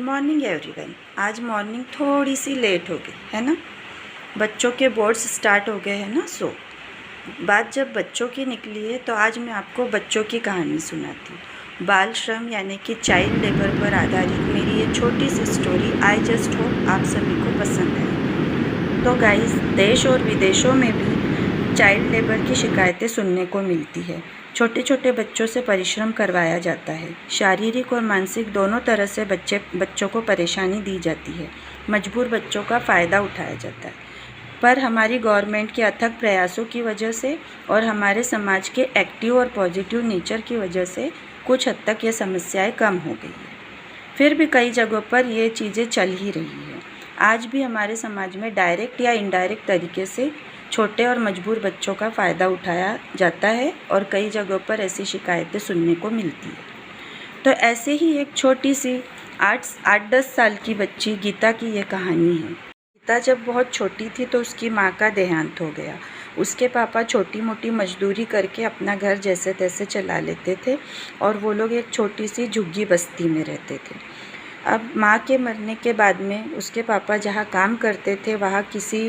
Morning everyone. आज morning थोड़ी सी late हो गई है ना, बच्चों के बोर्ड्स स्टार्ट हो गए हैं ना। बात जब बच्चों की निकली है तो आज मैं आपको बच्चों की कहानी सुनाती हूँ। बाल श्रम यानी कि चाइल्ड लेबर पर आधारित मेरी ये छोटी सी स्टोरी आई जस्ट होप आप सभी को पसंद है। तो गाइस, देश और विदेशों में भी चाइल्ड लेबर की शिकायतें सुनने को मिलती है। छोटे छोटे बच्चों से परिश्रम करवाया जाता है। शारीरिक और मानसिक दोनों तरह से बच्चों को परेशानी दी जाती है। मजबूर बच्चों का फ़ायदा उठाया जाता है। पर हमारी गवर्नमेंट के अथक प्रयासों की वजह से और हमारे समाज के एक्टिव और पॉजिटिव नेचर की वजह से कुछ हद तक ये समस्याएं कम हो गई है। फिर भी कई जगहों पर ये चीज़ें चल ही रही है। आज भी हमारे समाज में डायरेक्ट या इनडायरेक्ट तरीके से छोटे और मजबूर बच्चों का फ़ायदा उठाया जाता है और कई जगहों पर ऐसी शिकायतें सुनने को मिलती है। तो ऐसे ही एक छोटी सी 8-10 साल की बच्ची गीता की ये कहानी है। गीता जब बहुत छोटी थी तो उसकी माँ का देहांत हो गया। उसके पापा छोटी मोटी मजदूरी करके अपना घर जैसे तैसे चला लेते थे और वो लोग एक छोटी सी झुग्गी बस्ती में रहते थे। अब माँ के मरने के बाद में उसके पापा जहाँ काम करते थे वहाँ किसी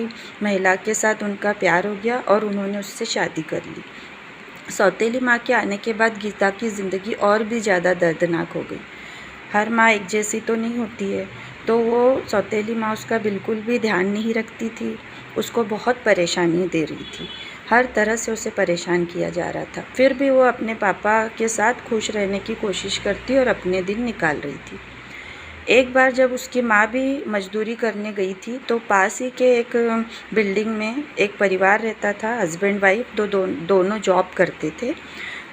महिला के साथ उनका प्यार हो गया और उन्होंने उससे शादी कर ली। सौतेली माँ के आने के बाद गीता की ज़िंदगी और भी ज़्यादा दर्दनाक हो गई। हर माँ एक जैसी तो नहीं होती है, तो वो सौतेली माँ उसका बिल्कुल भी ध्यान नहीं रखती थी। उसको बहुत परेशानी दे रही थी, हर तरह से उसे परेशान किया जा रहा था। फिर भी वो अपने पापा के साथ खुश रहने की कोशिश करती और अपने दिन निकाल रही थी। एक बार जब उसकी माँ भी मजदूरी करने गई थी तो पास ही के एक बिल्डिंग में एक परिवार रहता था। हस्बैंड वाइफ दोनों जॉब करते थे।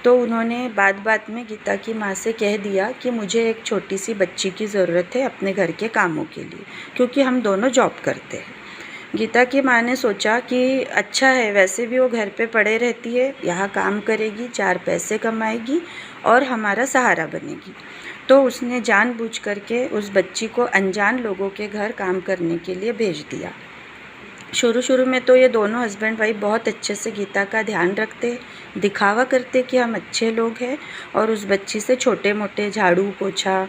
तो उन्होंने बात में गीता की माँ से कह दिया कि मुझे एक छोटी सी बच्ची की ज़रूरत है अपने घर के कामों के लिए, क्योंकि हम दोनों जॉब करते हैं। गीता की माँ ने सोचा कि अच्छा है, वैसे भी वो घर पे पड़े रहती है, यहाँ काम करेगी, 4 पैसे कमाएगी और हमारा सहारा बनेगी। तो उसने जानबूझ करके उस बच्ची को अनजान लोगों के घर काम करने के लिए भेज दिया। शुरू में तो ये दोनों हस्बैंड वाइफ बहुत अच्छे से गीता का ध्यान रखते, दिखावा करते कि हम अच्छे लोग हैं और उस बच्ची से छोटे मोटे झाड़ू पोछा,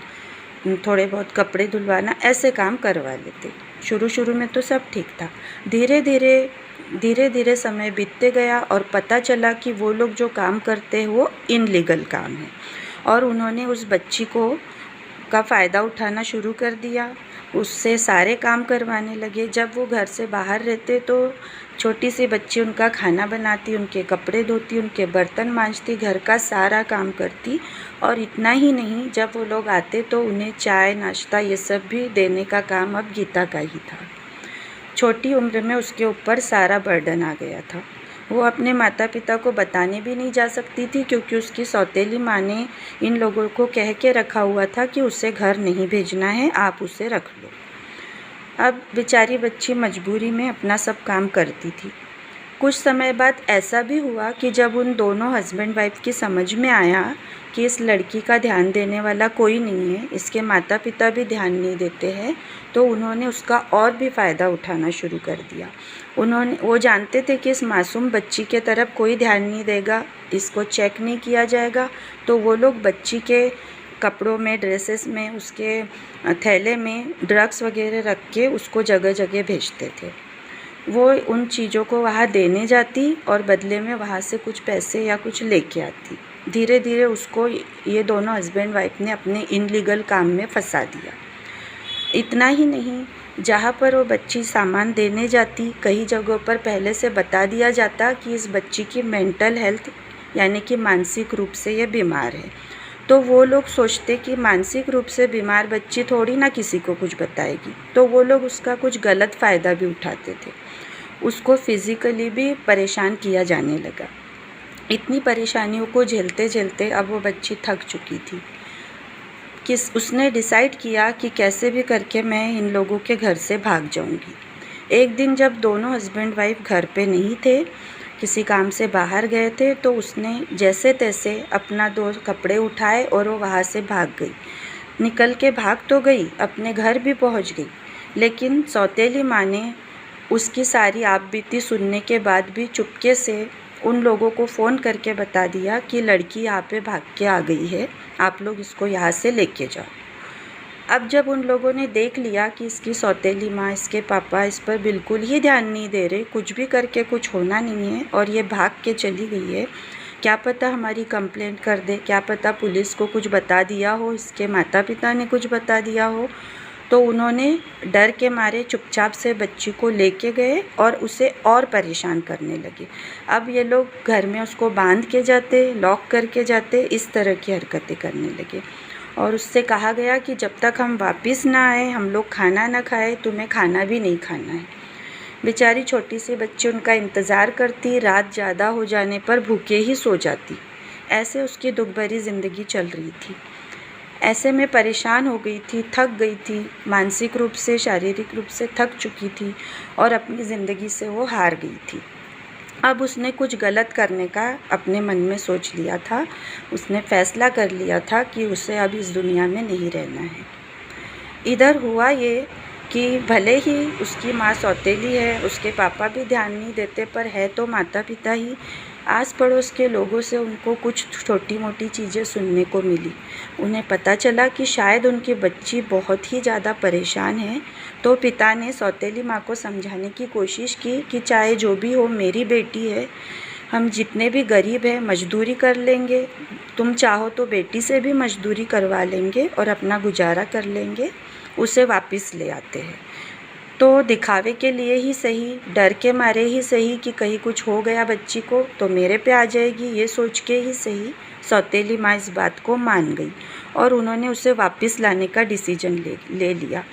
थोड़े बहुत कपड़े धुलवाना, ऐसे काम करवा लेते। शुरू में तो सब ठीक था। धीरे धीरे समय बीतते गया और पता चला कि वो लोग जो काम करते हैं वो इनलीगल काम है और उन्होंने उस बच्ची का फ़ायदा उठाना शुरू कर दिया। उससे सारे काम करवाने लगे। जब वो घर से बाहर रहते तो छोटी सी बच्ची उनका खाना बनाती, उनके कपड़े धोती, उनके बर्तन मांजती, घर का सारा काम करती। और इतना ही नहीं, जब वो लोग आते तो उन्हें चाय नाश्ता ये सब भी देने का काम अब गीता का ही था। छोटी उम्र में उसके ऊपर सारा बर्डन आ गया था। वो अपने माता पिता को बताने भी नहीं जा सकती थी, क्योंकि उसकी सौतेली माँ ने इन लोगों को कह के रखा हुआ था कि उसे घर नहीं भेजना है, आप उसे रख लो। अब बेचारी बच्ची मजबूरी में अपना सब काम करती थी। कुछ समय बाद ऐसा भी हुआ कि जब उन दोनों हस्बैंड वाइफ की समझ में आया कि इस लड़की का ध्यान देने वाला कोई नहीं है, इसके माता पिता भी ध्यान नहीं देते हैं, तो उन्होंने उसका और भी फ़ायदा उठाना शुरू कर दिया। वो जानते थे कि इस मासूम बच्ची के तरफ कोई ध्यान नहीं देगा, इसको चेक नहीं किया जाएगा, तो वो लोग बच्ची के कपड़ों में, ड्रेसेस में, उसके थैले में ड्रग्स वगैरह रख के उसको जगह जगह भेजते थे। वो उन चीज़ों को वहाँ देने जाती और बदले में वहाँ से कुछ पैसे या कुछ लेके आती। धीरे धीरे उसको ये दोनों हस्बैंड वाइफ ने अपने इनलीगल काम में फंसा दिया। इतना ही नहीं, जहाँ पर वो बच्ची सामान देने जाती, कई जगहों पर पहले से बता दिया जाता कि इस बच्ची की मेंटल हेल्थ यानी कि मानसिक रूप से ये बीमार है। तो वो लोग सोचते कि मानसिक रूप से बीमार बच्ची थोड़ी ना किसी को कुछ बताएगी, तो वो लोग उसका कुछ गलत फ़ायदा भी उठाते थे। उसको फिज़िकली भी परेशान किया जाने लगा। इतनी परेशानियों को झेलते झेलते अब वो बच्ची थक चुकी थी। उसने डिसाइड किया कि कैसे भी करके मैं इन लोगों के घर से भाग जाऊंगी। एक दिन जब दोनों हस्बैंड वाइफ घर पे नहीं थे, किसी काम से बाहर गए थे, तो उसने जैसे तैसे अपना 2 कपड़े उठाए और वो वहाँ से भाग गई। निकल के भाग तो गई, अपने घर भी पहुँच गई, लेकिन सौतेली माँ ने उसकी सारी आपबीती सुनने के बाद भी चुपके से उन लोगों को फ़ोन करके बता दिया कि लड़की यहाँ पे भाग के आ गई है, आप लोग इसको यहाँ से लेके जाओ। अब जब उन लोगों ने देख लिया कि इसकी सौतेली माँ, इसके पापा इस पर बिल्कुल ही ध्यान नहीं दे रहे, कुछ भी करके कुछ होना नहीं है और ये भाग के चली गई है, क्या पता हमारी कंप्लेंट कर दे, क्या पता पुलिस को कुछ बता दिया हो, इसके माता पिता ने कुछ बता दिया हो, तो उन्होंने डर के मारे चुपचाप से बच्ची को लेके गए और उसे और परेशान करने लगे। अब ये लोग घर में उसको बांध के जाते, लॉक करके जाते, इस तरह की हरकतें करने लगे। और उससे कहा गया कि जब तक हम वापस ना आए, हम लोग खाना ना खाए, तुम्हें खाना भी नहीं खाना है। बेचारी छोटी सी बच्ची उनका इंतज़ार करती, रात ज़्यादा हो जाने पर भूखे ही सो जाती। ऐसे उसकी दुख भरी ज़िंदगी चल रही थी। ऐसे में परेशान हो गई थी, थक गई थी, मानसिक रूप से, शारीरिक रूप से थक चुकी थी और अपनी ज़िंदगी से वो हार गई थी। अब उसने कुछ गलत करने का अपने मन में सोच लिया था। उसने फैसला कर लिया था कि उसे अब इस दुनिया में नहीं रहना है। इधर हुआ ये कि भले ही उसकी माँ सौतेली है, उसके पापा भी ध्यान नहीं देते, पर है तो माता पिता ही। आस पड़ोस के लोगों से उनको कुछ छोटी मोटी चीज़ें सुनने को मिली। उन्हें पता चला कि शायद उनकी बच्ची बहुत ही ज़्यादा परेशान है। तो पिता ने सौतेली माँ को समझाने की कोशिश की कि चाहे जो भी हो, मेरी बेटी है, हम जितने भी गरीब हैं मजदूरी कर लेंगे, तुम चाहो तो बेटी से भी मजदूरी करवा लेंगे और अपना गुजारा कर लेंगे, उसे वापस ले आते हैं। तो दिखावे के लिए ही सही, डर के मारे ही सही कि कहीं कुछ हो गया बच्ची को तो मेरे पे आ जाएगी, ये सोच के ही सही सौतेली माँ इस बात को मान गई और उन्होंने उसे वापस लाने का डिसीजन ले लिया।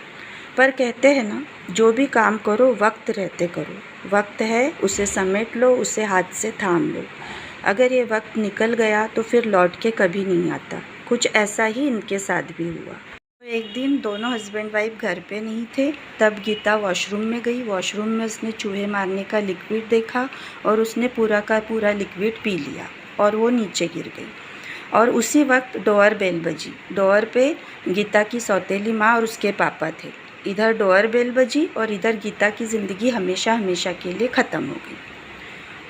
पर कहते हैं ना, जो भी काम करो वक्त रहते करो। वक्त है, उसे समेट लो, उसे हाथ से थाम लो। अगर ये वक्त निकल गया तो फिर लौट के कभी नहीं आता। कुछ ऐसा ही इनके साथ भी हुआ। एक दिन दोनों हस्बैंड वाइफ घर पे नहीं थे, तब गीता वॉशरूम में गई। वॉशरूम में उसने चूहे मारने का लिक्विड देखा और उसने पूरा का पूरा लिक्विड पी लिया और वो नीचे गिर गई। और उसी वक्त डोर बेल बजी। डोर पे गीता की सौतेली माँ और उसके पापा थे। इधर डोर बेल बजी और इधर गीता की ज़िंदगी हमेशा हमेशा के लिए ख़त्म हो गई।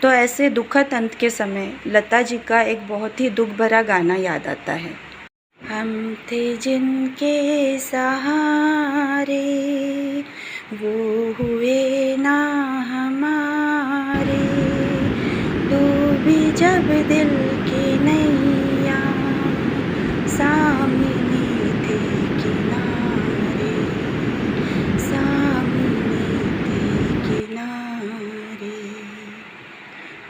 तो ऐसे दुखद अंत के समय लता जी का एक बहुत ही दुख भरा गाना याद आता है। हम थे जिनके सहारे, वो हुए ना हमारे, डूबी जब दिल की नैया, सामने थे किनारे, सामने थे किनारे।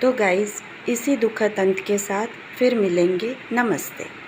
तो गाइस, इसी दुखद अंत के साथ फिर मिलेंगे। नमस्ते।